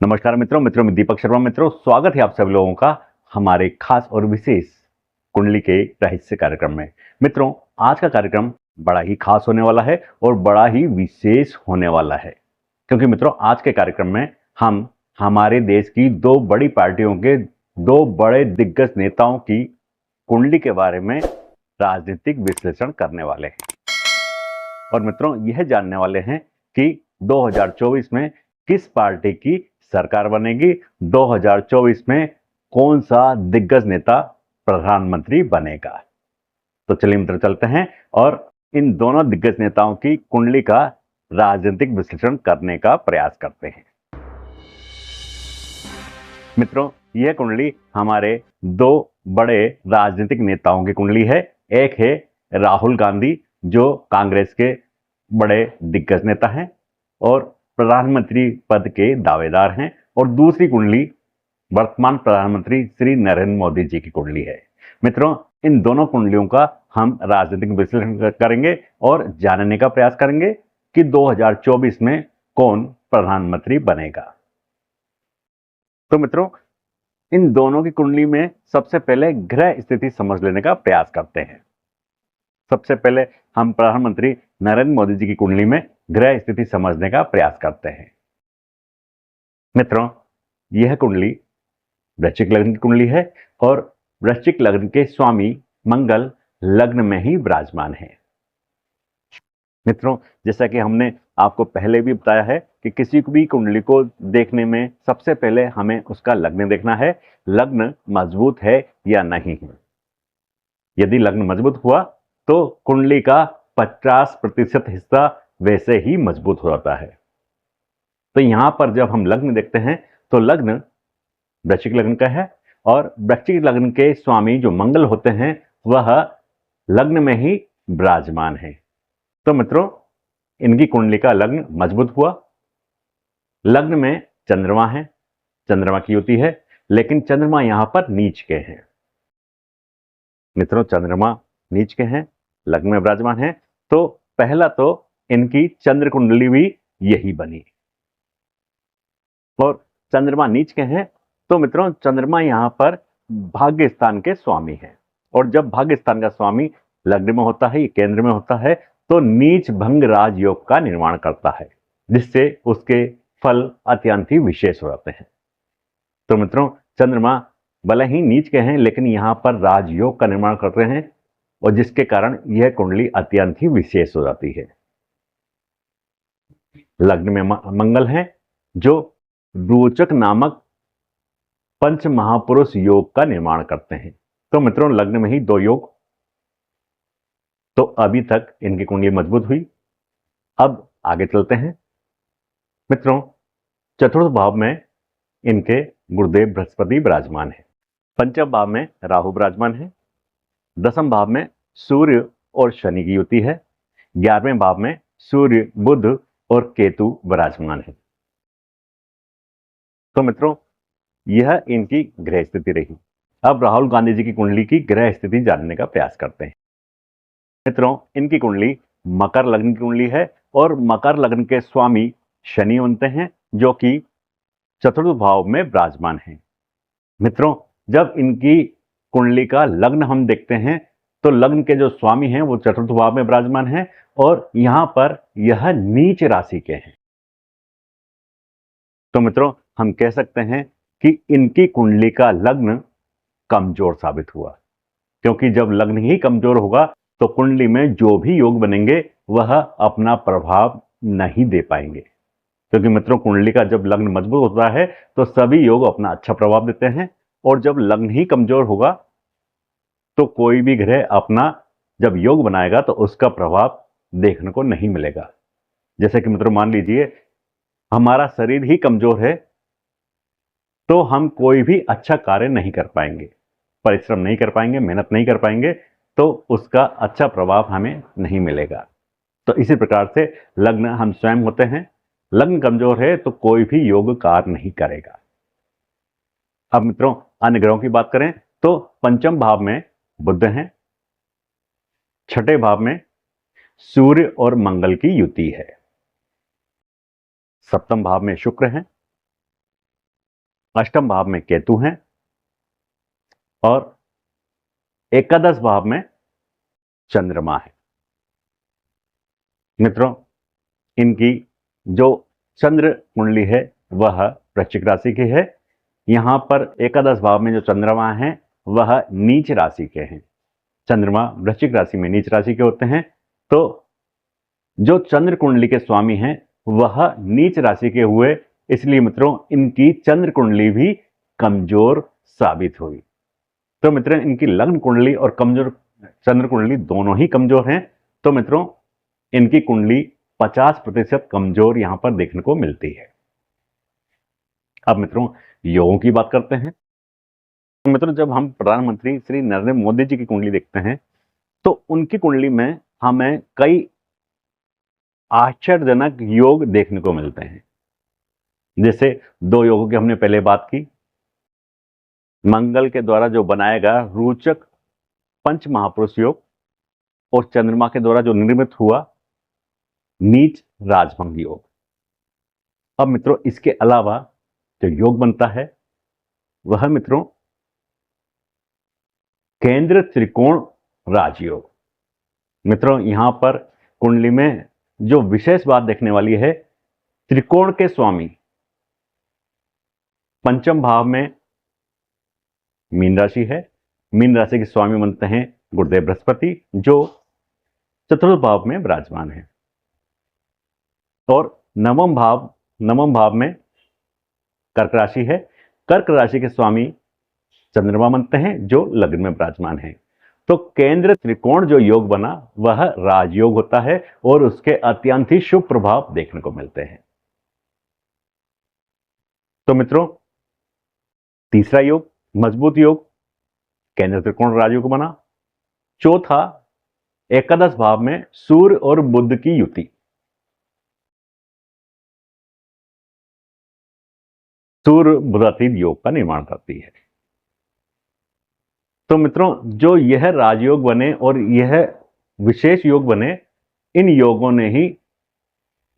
नमस्कार मित्रों मित्रों मैं दीपक शर्मा। मित्रों स्वागत है आप सभी लोगों का हमारे खास और विशेष कुंडली के रहस्य कार्यक्रम में। मित्रों आज का कार्यक्रम बड़ा ही खास होने वाला है और बड़ा ही विशेष होने वाला है, क्योंकि मित्रों आज के कार्यक्रम में हम हमारे देश की दो बड़ी पार्टियों के दो बड़े दिग्गज नेताओं की कुंडली के बारे में राजनीतिक विश्लेषण करने वाले हैं। और मित्रों यह जानने वाले हैं कि 2024 में किस पार्टी की सरकार बनेगी, 2024 में कौन सा दिग्गज नेता प्रधानमंत्री बनेगा। तो चलिए मित्र चलते हैं और इन दोनों दिग्गज नेताओं की कुंडली का राजनीतिक विश्लेषण करने का प्रयास करते हैं। मित्रों यह कुंडली हमारे दो बड़े राजनीतिक नेताओं की कुंडली है। एक है राहुल गांधी जो कांग्रेस के बड़े दिग्गज नेता हैं और प्रधानमंत्री पद के दावेदार हैं, और दूसरी कुंडली वर्तमान प्रधानमंत्री श्री नरेंद्र मोदी जी की कुंडली है। मित्रों इन दोनों कुंडलियों का हम राजनीतिक विश्लेषण करेंगे और जानने का प्रयास करेंगे कि 2024 में कौन प्रधानमंत्री बनेगा। तो मित्रों इन दोनों की कुंडली में सबसे पहले ग्रह स्थिति समझ लेने का प्रयास करते हैं। सबसे पहले हम प्रधानमंत्री नरेंद्र मोदी जी की कुंडली में ग्रह स्थिति समझने का प्रयास करते हैं। मित्रों यह कुंडली वृश्चिक लग्न की कुंडली है और वृश्चिक लग्न के स्वामी मंगल लग्न में ही विराजमान है। मित्रों जैसा कि हमने आपको पहले भी बताया है कि किसी भी कुंडली को देखने में सबसे पहले हमें उसका लग्न देखना है, लग्न मजबूत है या नहीं है। यदि लग्न मजबूत हुआ तो कुंडली का 50% हिस्सा वैसे ही मजबूत हो जाता है। तो यहां पर जब हम लग्न देखते हैं तो लग्न वृश्चिक लग्न का है और वृश्चिक लग्न के स्वामी जो मंगल होते हैं वह लग्न में ही विराजमान है। तो मित्रों इनकी कुंडली का लग्न मजबूत हुआ। लग्न में चंद्रमा है, चंद्रमा की युति है, लेकिन चंद्रमा यहां पर नीच के हैं। मित्रों चंद्रमा नीच के हैं, लग्न में विराजमान है, तो पहला तो इनकी चंद्र कुंडली भी यही बनी। और चंद्रमा नीच के हैं तो मित्रों चंद्रमा यहां पर भाग्य स्थान के स्वामी है, और जब भाग्य स्थान का स्वामी लग्न में होता है, केंद्र में होता है, तो नीच भंग राजयोग का निर्माण करता है, जिससे उसके फल अत्यंत ही विशेष हो जाते हैं। तो मित्रों चंद्रमा भले ही नीच के हैं लेकिन यहां पर राजयोग का निर्माण करते हैं, और जिसके कारण यह कुंडली अत्यंत ही विशेष हो जाती है। लग्न में मंगल है जो रोचक नामक पंच महापुरुष योग का निर्माण करते हैं। तो मित्रों लग्न में ही दो योग, तो अभी तक इनकी कुंडली मजबूत हुई। अब आगे चलते हैं। मित्रों चतुर्थ भाव में इनके गुरुदेव बृहस्पति विराजमान है, पंचम भाव में राहु विराजमान है, दसम भाव में सूर्य और शनि की युति है, 11वें भाव में सूर्य बुध और केतु विराजमान है। तो मित्रों यह इनकी ग्रह स्थिति रही। अब राहुल गांधी जी की कुंडली की ग्रह स्थिति जानने का प्रयास करते हैं। मित्रों इनकी कुंडली मकर लग्न की कुंडली है और मकर लग्न के स्वामी शनि बनते हैं जो कि चतुर्थ भाव में विराजमान है। मित्रों जब इनकी कुंडली का लग्न हम देखते हैं तो लग्न के जो स्वामी हैं वो चतुर्थ भाव में विराजमान हैं, और यहां पर यह नीच राशि के हैं। तो मित्रों हम कह सकते हैं कि इनकी कुंडली का लग्न कमजोर साबित हुआ, क्योंकि जब लग्न ही कमजोर होगा तो कुंडली में जो भी योग बनेंगे वह अपना प्रभाव नहीं दे पाएंगे। क्योंकि मित्रों कुंडली का जब लग्न मजबूत होता है तो सभी योग अपना अच्छा प्रभाव देते हैं, और जब लग्न ही कमजोर होगा तो कोई भी ग्रह अपना जब योग बनाएगा तो उसका प्रभाव देखने को नहीं मिलेगा। जैसे कि मित्रों मान लीजिए हमारा शरीर ही कमजोर है तो हम कोई भी अच्छा कार्य नहीं कर पाएंगे, परिश्रम नहीं कर पाएंगे, मेहनत नहीं कर पाएंगे, तो उसका अच्छा प्रभाव हमें नहीं मिलेगा। तो इसी प्रकार से लग्न हम स्वयं होते हैं, लग्न कमजोर है तो कोई भी योग कार्य नहीं करेगा। अब मित्रों अन्य ग्रहों की बात करें तो पंचम भाव में बुध हैं, छठे भाव में सूर्य और मंगल की युति है, सप्तम भाव में शुक्र हैं, अष्टम भाव में केतु हैं और एकादश भाव में चंद्रमा है। मित्रों, इनकी जो चंद्र कुंडली है वह वृश्चिक राशि की है। यहां पर एकादश भाव में जो चंद्रमा है वह नीच राशि के हैं। चंद्रमा वृश्चिक राशि में नीच राशि के होते हैं, तो जो चंद्र कुंडली के स्वामी हैं वह नीच राशि के हुए, इसलिए मित्रों इनकी चंद्र कुंडली भी कमजोर साबित हुई। तो मित्रों इनकी लग्न कुंडली और कमजोर चंद्र कुंडली दोनों ही कमजोर हैं। तो मित्रों इनकी कुंडली 50% कमजोर यहां पर देखने को मिलती है। अब मित्रों योगों की बात करते हैं। तो मित्रों जब हम प्रधानमंत्री श्री नरेंद्र मोदी जी की कुंडली देखते हैं तो उनकी कुंडली में हमें कई आश्चर्यजनक योग देखने को मिलते हैं। जैसे 2 योगों की हमने पहले बात की, मंगल के द्वारा जो बनाया गया रोचक पंच महापुरुष योग और चंद्रमा के द्वारा जो निर्मित हुआ नीच राजभंग योग। अब मित्रों इसके अलावा जो योग बनता है वह मित्रों केंद्र त्रिकोण राजयोग। मित्रों यहां पर कुंडली में जो विशेष बात देखने वाली है, त्रिकोण के स्वामी पंचम भाव में मीन राशि है। मीन राशि के स्वामी बनते हैं गुरुदेव बृहस्पति जो चतुर्थ भाव में विराजमान है। और नवम भाव में कर्क राशि है। कर्क राशि के स्वामी चंद्रमा बनते हैं जो लग्न में विराजमान है। तो केंद्र त्रिकोण जो योग बना वह राजयोग होता है और उसके अत्यंत ही शुभ प्रभाव देखने को मिलते हैं। तो मित्रों तीसरा योग मजबूत योग केंद्र त्रिकोण राजयोग बना। चौथा एकादश भाव में सूर्य और बुध की युति। सूर्य बुधातीत योग का निर्माण करती है। तो मित्रों जो यह राजयोग बने और यह विशेष योग बने, इन योगों ने ही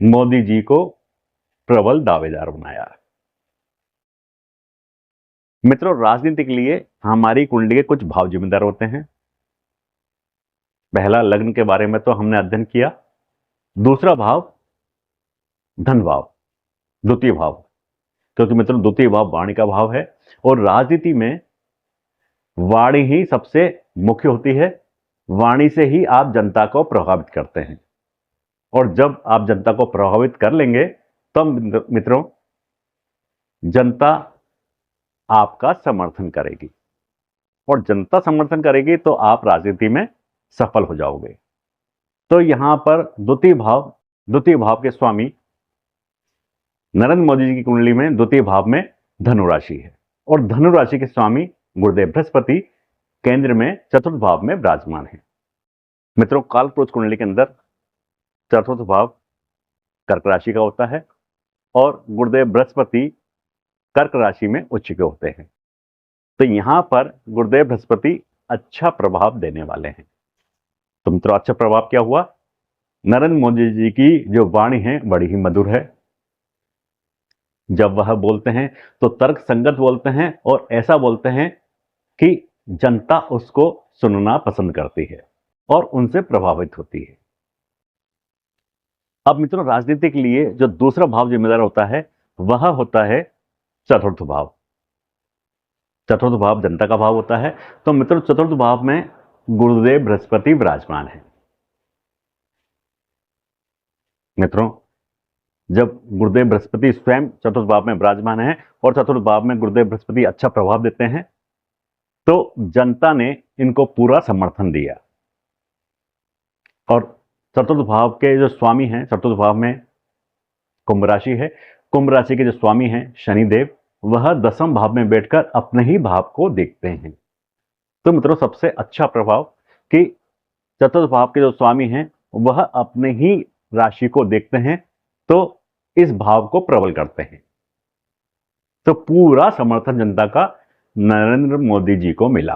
मोदी जी को प्रबल दावेदार बनाया। मित्रों राजनीति के लिए हमारी कुंडली के कुछ भाव जिम्मेदार होते हैं। पहला लग्न के बारे में तो हमने अध्ययन किया। दूसरा भाव धन भाव, द्वितीय भाव, क्योंकि मित्रों द्वितीय भाव वाणी का भाव है और राजनीति में वाणी ही सबसे मुख्य होती है। वाणी से ही आप जनता को प्रभावित करते हैं और जब आप जनता को प्रभावित कर लेंगे तो मित्रों जनता आपका समर्थन करेगी और जनता समर्थन करेगी तो आप राजनीति में सफल हो जाओगे। तो यहां पर द्वितीय भाव के स्वामी नरेंद्र मोदी जी की कुंडली में द्वितीय भाव में धनु राशि है और धनु राशि के स्वामी गुरुदेव बृहस्पति केंद्र में चतुर्थ भाव में विराजमान है। मित्रों कालपुरुष कुंडली के अंदर चतुर्थ भाव कर्क राशि का होता है और गुरुदेव बृहस्पति कर्क राशि में उच्च के होते हैं। तो यहां पर गुरुदेव बृहस्पति अच्छा प्रभाव देने वाले हैं। तो मित्रों अच्छा प्रभाव क्या हुआ, नरेंद्र मोदी जी की जो वाणी है बड़ी ही मधुर है। जब वह बोलते हैं तो तर्क संगत बोलते हैं और ऐसा बोलते हैं कि जनता उसको सुनना पसंद करती है और उनसे प्रभावित होती है। अब मित्रों राजनीति के लिए जो दूसरा भाव जिम्मेदार होता है वह होता है चतुर्थ भाव। चतुर्थ भाव जनता का भाव होता है। तो मित्रों चतुर्थ भाव में गुरुदेव बृहस्पति विराजमान है। मित्रों जब गुरुदेव बृहस्पति स्वयं चतुर्थ भाव में विराजमान है और चतुर्थ भाव में गुरुदेव बृहस्पति अच्छा प्रभाव देते हैं तो जनता ने इनको पूरा समर्थन दिया। और चतुर्थ भाव के जो स्वामी हैं, चतुर्थ भाव में कुंभ राशि है। कुंभ राशि के जो स्वामी हैं शनिदेव, वह दसम भाव में बैठकर अपने ही भाव को देखते हैं। तो मित्रों सबसे अच्छा प्रभाव कि चतुर्थ भाव के जो स्वामी हैं वह अपने ही राशि को देखते हैं तो इस भाव को प्रबल करते हैं। तो पूरा समर्थन जनता का नरेंद्र मोदी जी को मिला।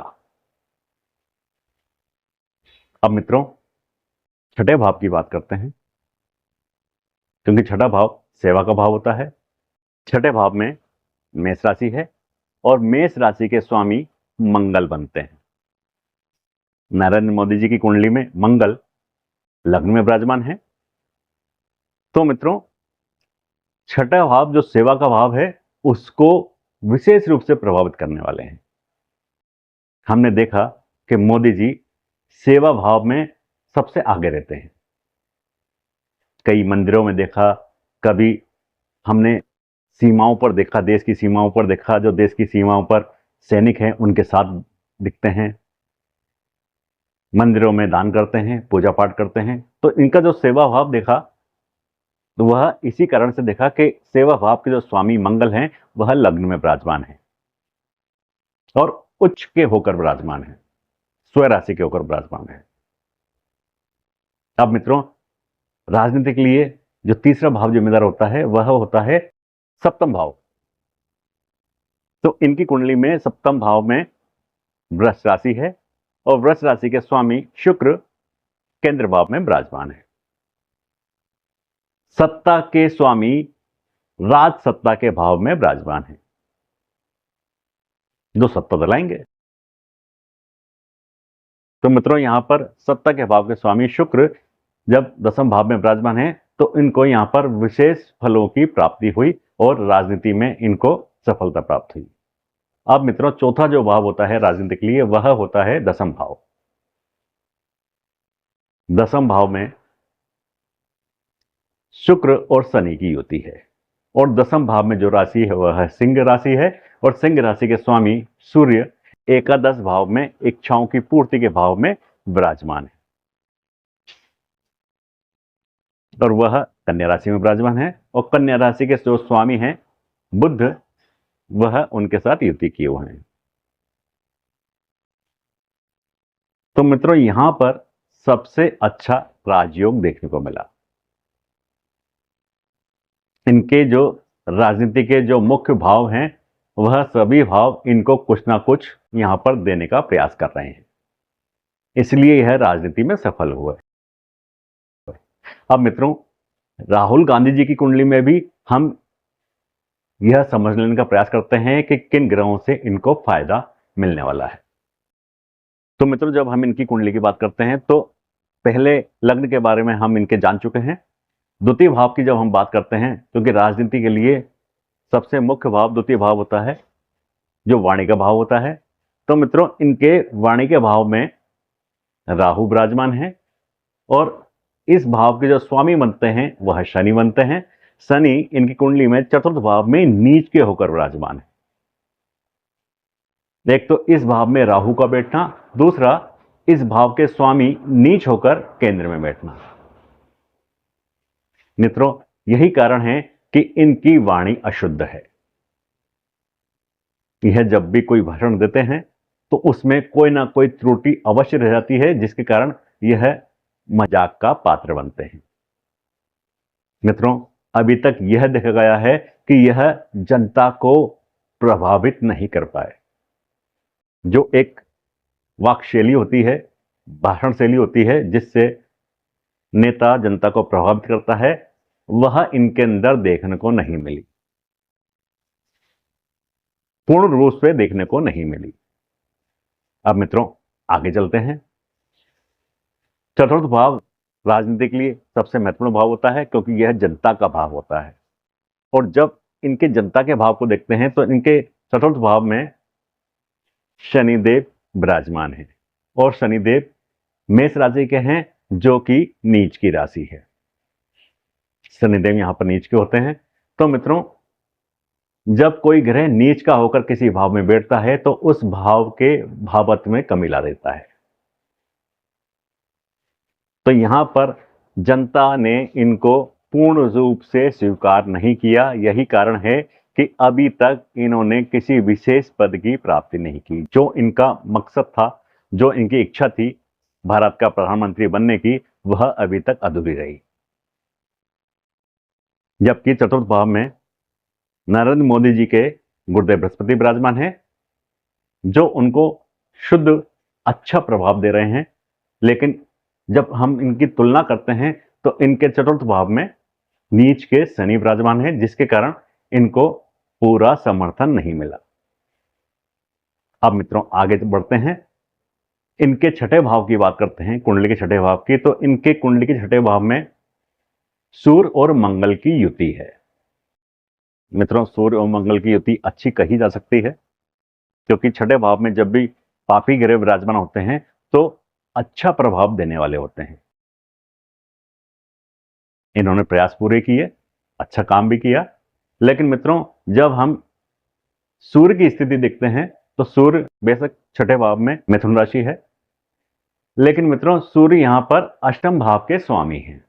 अब मित्रों छठे भाव की बात करते हैं, क्योंकि छठा भाव सेवा का भाव होता है। छठे भाव में मेष राशि है और मेष राशि के स्वामी मंगल बनते हैं। नरेंद्र मोदी जी की कुंडली में मंगल लग्न में विराजमान है। तो मित्रों, छठा भाव जो सेवा का भाव है उसको विशेष रूप से प्रभावित करने वाले हैं। हमने देखा कि मोदी जी सेवा भाव में सबसे आगे रहते हैं। कई मंदिरों में देखा, कभी हमने सीमाओं पर देखा, देश की सीमाओं पर देखा, जो देश की सीमाओं पर सैनिक हैं उनके साथ दिखते हैं, मंदिरों में दान करते हैं, पूजा पाठ करते हैं। तो इनका जो सेवा भाव देखा तो वह इसी कारण से देखा कि सेवा भाव के जो स्वामी मंगल हैं वह लग्न में विराजमान है और उच्च के होकर विराजमान है, स्वयं राशि के होकर विराजमान है। अब मित्रों, राजनीति के लिए जो तीसरा भाव जिम्मेदार होता है वह होता है सप्तम भाव। तो इनकी कुंडली में सप्तम भाव में वृष राशि है और वृष राशि के स्वामी शुक्र केंद्र भाव में विराजमान है। सत्ता के स्वामी राज सत्ता के भाव में विराजमान है, जो सत्ता दिलाएंगे। तो मित्रों, यहां पर सत्ता के भाव के स्वामी शुक्र जब दसम भाव में विराजमान है तो इनको यहां पर विशेष फलों की प्राप्ति हुई और राजनीति में इनको सफलता प्राप्त हुई। अब मित्रों, चौथा जो भाव होता है राजनीति के लिए वह होता है दसम भाव। दसम भाव में शुक्र और शनि की युति है और दसम भाव में जो राशि है वह सिंह राशि है और सिंह राशि के स्वामी सूर्य एकादश भाव में इच्छाओं की पूर्ति के भाव में विराजमान है और वह कन्या राशि में विराजमान है और कन्या राशि के जो स्वामी हैं बुध, वह उनके साथ युति किए हुए हैं। तो मित्रों, यहां पर सबसे अच्छा राजयोग देखने को मिला। इनके जो राजनीति के जो मुख्य भाव हैं वह सभी भाव इनको कुछ ना कुछ यहां पर देने का प्रयास कर रहे हैं, इसलिए यह राजनीति में सफल हुआ। अब मित्रों, राहुल गांधी जी की कुंडली में भी हम यह समझ लेने का प्रयास करते हैं कि किन ग्रहों से इनको फायदा मिलने वाला है। तो मित्रों, जब हम इनकी कुंडली की बात करते हैं तो पहले लग्न के बारे में हम इनके जान चुके हैं। द्वितीय भाव की जब हम बात करते हैं, क्योंकि राजनीति के लिए सबसे मुख्य भाव द्वितीय भाव होता है, जो वाणी का भाव होता है। तो मित्रों, इनके वाणी के भाव में राहु विराजमान है और इस भाव के जो स्वामी बनते हैं वह शनि बनते हैं। शनि इनकी कुंडली में चतुर्थ भाव में नीच के होकर विराजमान है। एक तो इस भाव में राहु का बैठना, दूसरा इस भाव के स्वामी नीच होकर केंद्र में बैठना। मित्रों, यही कारण है कि इनकी वाणी अशुद्ध है। यह जब भी कोई भाषण देते हैं तो उसमें कोई ना कोई त्रुटि अवश्य रह जाती है, जिसके कारण यह मजाक का पात्र बनते हैं। मित्रों, अभी तक यह देखा गया है कि यह जनता को प्रभावित नहीं कर पाए। जो एक वाक शैली होती है, भाषण शैली होती है, जिससे नेता जनता को प्रभावित करता है, वह इनके अंदर देखने को नहीं मिली, पूर्ण रूप से देखने को नहीं मिली। अब मित्रों, आगे चलते हैं। चतुर्थ भाव राजनीति के लिए सबसे महत्वपूर्ण भाव होता है, क्योंकि यह जनता का भाव होता है और जब इनके जनता के भाव को देखते हैं तो इनके चतुर्थ भाव में शनिदेव विराजमान है और शनिदेव मेष राशि के हैं, जो कि नीच की राशि है। शनिदेव यहां पर नीच के होते हैं। तो मित्रों, जब कोई ग्रह नीच का होकर किसी भाव में बैठता है तो उस भाव के भावत्व में कमी ला देता है। तो यहां पर जनता ने इनको पूर्ण रूप से स्वीकार नहीं किया। यही कारण है कि अभी तक इन्होंने किसी विशेष पद की प्राप्ति नहीं की। जो इनका मकसद था, जो इनकी इच्छा थी भारत का प्रधानमंत्री बनने की, वह अभी तक अधूरी रही। जबकि चतुर्थ भाव में नरेंद्र मोदी जी के गुरुदेव बृहस्पति विराजमान है, जो उनको शुद्ध अच्छा प्रभाव दे रहे हैं। लेकिन जब हम इनकी तुलना करते हैं तो इनके चतुर्थ भाव में नीच के शनि विराजमान है, जिसके कारण इनको पूरा समर्थन नहीं मिला। अब मित्रों आगे बढ़ते हैं, इनके छठे भाव की बात करते हैं, कुंडली के छठे भाव की। तो इनके कुंडली के छठे भाव में सूर्य और मंगल की युति है। मित्रों सूर्य और मंगल की युति अच्छी कही जा सकती है, क्योंकि छठे भाव में जब भी पापी ग्रह विराजमान होते हैं तो अच्छा प्रभाव देने वाले होते हैं। इन्होंने प्रयास पूरे किए, अच्छा काम भी किया। लेकिन मित्रों जब हम सूर्य की स्थिति देखते हैं तो सूर्य बेशक छठे भाव में मिथुन राशि है, लेकिन मित्रों सूर्य यहां पर अष्टम भाव के स्वामी हैं।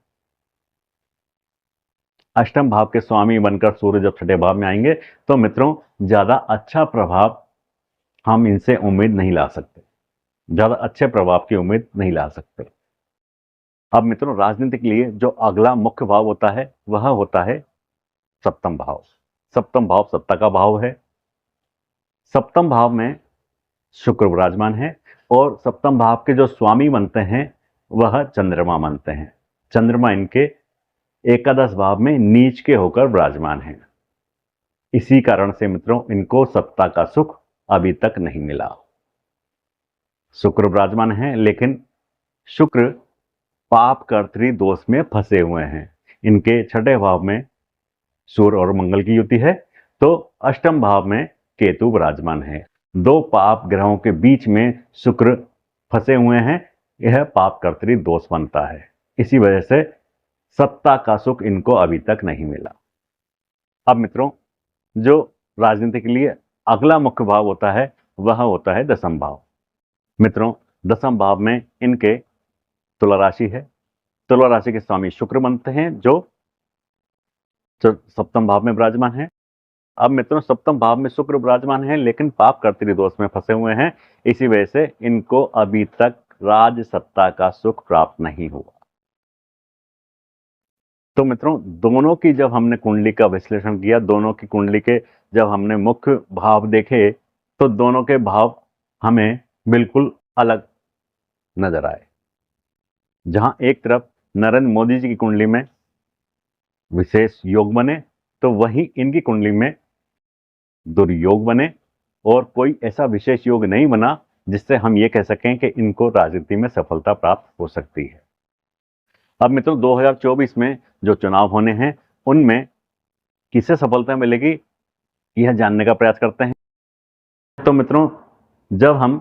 अष्टम भाव के स्वामी बनकर सूर्य जब छठे भाव में आएंगे तो मित्रों ज्यादा अच्छा प्रभाव हम इनसे उम्मीद नहीं ला सकते, ज्यादा अच्छे प्रभाव की उम्मीद नहीं ला सकते। अब मित्रों राजनीति के लिए जो अगला मुख्य भाव होता है वह होता है सप्तम भाव। सप्तम भाव सत्ता का भाव है। सप्तम भाव में शुक्र विराजमान है और सप्तम भाव के जो स्वामी बनते हैं वह चंद्रमा बनते हैं। चंद्रमा इनके एकादश भाव में नीच के होकर विराजमान है। इसी कारण से मित्रों इनको सत्ता का सुख अभी तक नहीं मिला। शुक्र विराजमान है, लेकिन शुक्र पाप कर्तृ दोष में फंसे हुए हैं। इनके छठे भाव में सूर्य और मंगल की युति है, तो अष्टम भाव में केतु विराजमान है। दो पाप ग्रहों के बीच में शुक्र फंसे हुए हैं, यह पाप कर्तृ दोष बनता है। इसी वजह से सत्ता का सुख इनको अभी तक नहीं मिला। अब मित्रों जो राजनीति के लिए अगला मुख्य भाव होता है वह होता है दसम भाव। मित्रों दसम भाव में इनके तुला राशि है। तुला राशि के स्वामी शुक्र बनते हैं जो सप्तम भाव में विराजमान है। अब मित्रों सप्तम भाव में शुक्र विराजमान है, लेकिन पाप कर्तृ दोष में फंसे हुए हैं। इसी वजह से इनको अभी तक राज सत्ता का सुख प्राप्त नहीं हुआ। तो मित्रों दोनों की जब हमने कुंडली का विश्लेषण किया, दोनों की कुंडली के जब हमने मुख्य भाव देखे तो दोनों के भाव हमें बिल्कुल अलग नजर आए। जहां एक तरफ नरेंद्र मोदी जी की कुंडली में विशेष योग बने, तो वहीं इनकी कुंडली में दुर्योग बने और कोई ऐसा विशेष योग नहीं बना जिससे हम ये कह सकें कि इनको राजनीति में सफलता प्राप्त हो सकती है। अब मित्रों 2024 में जो चुनाव होने हैं उनमें किसे सफलता मिलेगी यह जानने का प्रयास करते हैं। तो मित्रों जब हम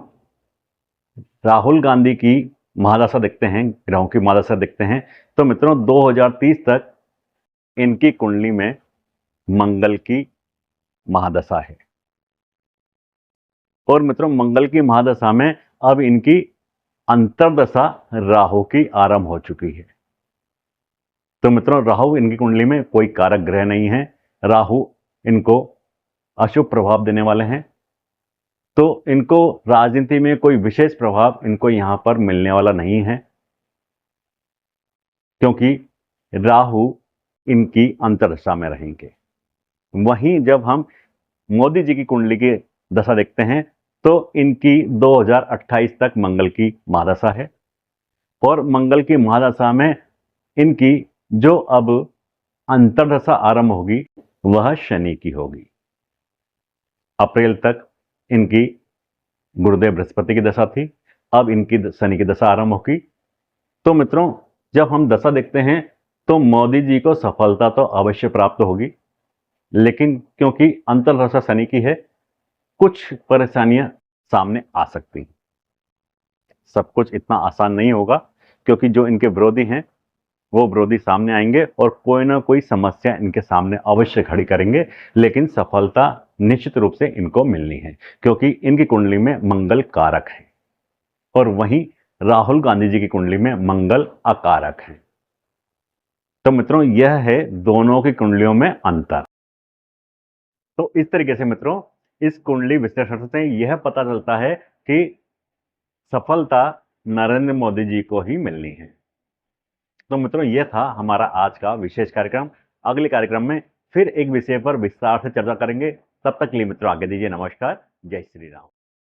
राहुल गांधी की महादशा देखते हैं, ग्रहों की महादशा देखते हैं, तो मित्रों 2030 तक इनकी कुंडली में मंगल की महादशा है। और मित्रों मंगल की महादशा में अब इनकी अंतर्दशा राहु की आरंभ हो चुकी है। तो मित्रों राहु इनकी कुंडली में कोई कारक ग्रह नहीं है। राहु इनको अशुभ प्रभाव देने वाले हैं, तो इनको राजनीति में कोई विशेष प्रभाव इनको यहां पर मिलने वाला नहीं है, क्योंकि राहु इनकी अंतर्दशा में रहेंगे। वहीं जब हम मोदी जी की कुंडली की दशा देखते हैं तो इनकी 2028 तक मंगल की महादशा है और मंगल की महादशा में इनकी जो अब अंतर्दशा आरंभ होगी वह शनि की होगी। अप्रैल तक इनकी गुरुदेव बृहस्पति की दशा थी, अब इनकी शनि की दशा आरंभ होगी। तो मित्रों जब हम दशा देखते हैं तो मोदी जी को सफलता तो अवश्य प्राप्त होगी, लेकिन क्योंकि अंतर्दशा शनि की है कुछ परेशानियां सामने आ सकती हैं। सब कुछ इतना आसान नहीं होगा, क्योंकि जो इनके विरोधी हैं वो विरोधी सामने आएंगे और कोई ना कोई समस्या इनके सामने अवश्य खड़ी करेंगे, लेकिन सफलता निश्चित रूप से इनको मिलनी है, क्योंकि इनकी कुंडली में मंगल कारक है और वहीं राहुल गांधी जी की कुंडली में मंगल अकारक है। तो मित्रों यह है दोनों की कुंडलियों में अंतर। तो इस तरीके से मित्रों इस कुंडली विश्लेषण से यह पता चलता है कि सफलता नरेंद्र मोदी जी को ही मिलनी है। तो मित्रों यह था हमारा आज का विशेष कार्यक्रम। अगले कार्यक्रम में फिर एक विषय पर विस्तार से चर्चा करेंगे। तब तक के लिए मित्रों आगे दीजिए नमस्कार। जय श्री राम।